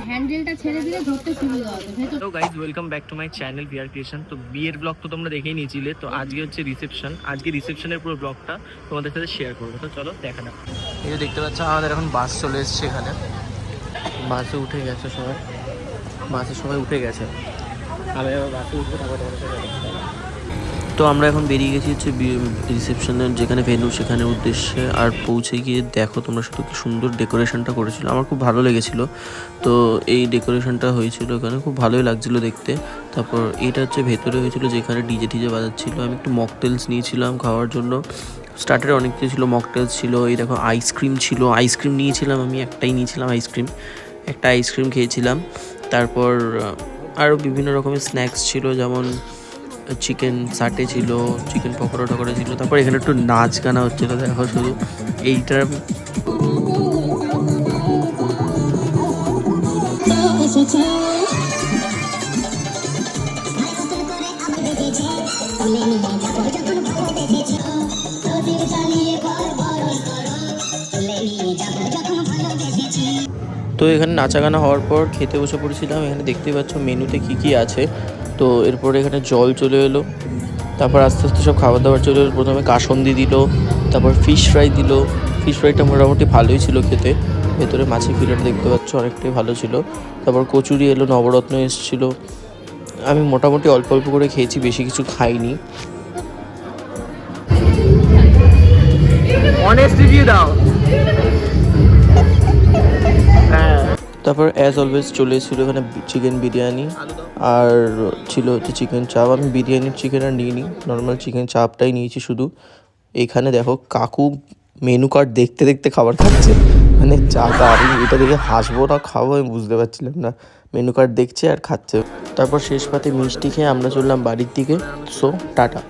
হ্যান্ডেলটা ছেড়ে দিলে ধরতে সুবিধা হবে। Hello guys, welcome back to my channel VR creation. তো বিয়ের ব্লগ তো তোমরা দেখেই নিয়েছিলে, তো আজকে হচ্ছে রিসেপশন। আজকে রিসেপশনের পুরো ব্লগটা তোমাদের সাথে শেয়ার করবো। তো চলো দেখা যাক। এই যে দেখতে পাচ্ছ আমাদের এখন বাস চলে এসেছে এখানে। বাসে উঠে গেছে সবাই, বাসের সবাই উঠে গেছে। আমি আবার বাসে উঠবো, তারপর তোমাদের সাথে দেখা হবে। তো আমরা এখন বেরিয়ে গেছি হচ্ছে রিসেপশনের যেখানে ভেন্যু সেখানের উদ্দেশ্যে। আর পৌঁছে গিয়ে দেখো তোমরা শুধু কি সুন্দর ডেকোরেশনটা করেছিল, আমার খুব ভালো লেগেছিলো। তো এই ডেকোরেশনটা হয়েছিল এখানে, খুব ভালোই লাগছিলো দেখতে। তারপর এটা হচ্ছে ভেতরে হয়েছিল যেখানে ডিজে টিজে বাজাচ্ছিলো। আমি একটু মকটেলস নিয়েছিলাম খাওয়ার জন্য। স্টার্টারে অনেক কিছু ছিল, মকটেলস ছিল, এই দেখো আইসক্রিম ছিল, আইসক্রিম নিয়েছিলাম আমি, একটাই নিয়েছিলাম আইসক্রিম, একটা আইসক্রিম খেয়েছিলাম। তারপর আরও বিভিন্ন রকমের স্ন্যাক্স ছিল, যেমন চিকেন সাটে ছিল, চিকেন পকোড়া টকোড়া ছিল। তারপর এখানে একটু নাচ গানা হচ্ছিলো, দেখো শুধু এইটার। তো এখানে নাচা গানা হওয়ার পর খেতে বসে পড়েছিলাম। এখানে দেখতেই পাচ্ছ মেনুতে কি কি আছে। তো এরপরে এখানে জল চলে এলো, তারপর আস্তে আস্তে সব খাবার দাবার চলে এলো। প্রথমে কাসন্দি দিল, তারপর ফিশ ফ্রাই দিল। ফিশ ফ্রাইটা মোটামুটি ভালোই ছিল খেতে, ভেতরে মাছের ফিলেট দেখতে পাচ্ছ অনেকটাই ভালো ছিল। তারপর কচুরি এলো, নবরত্ন এসেছিলো। আমি মোটামুটি অল্প অল্প করে খেয়েছি, বেশি কিছু খাইনি। অনেস্ট রিভিউ দাও। তারপর অ্যাজ অলওয়েজ চলে এসেছিলো এখানে চিকেন বিরিয়ানি, আর ছিল হচ্ছে চিকেন চাপ। আমি বিরিয়ানির চিকেন আর নিইনি, নর্মাল চিকেন চাপটাই নিয়েছি শুধু। এখানে দেখো কাকু মেনু কার্ড দেখতে দেখতে খাবার খাচ্ছে, মানে যা তা। আমি এটা দেখে হাসবো না খাবো আমি বুঝতে পারছিলাম না, মেনু কার্ড দেখছে আর খাচ্ছে। তারপর শেষ পাতে মিষ্টি খেয়ে আমরা চললাম বাড়ির দিকে। So tata.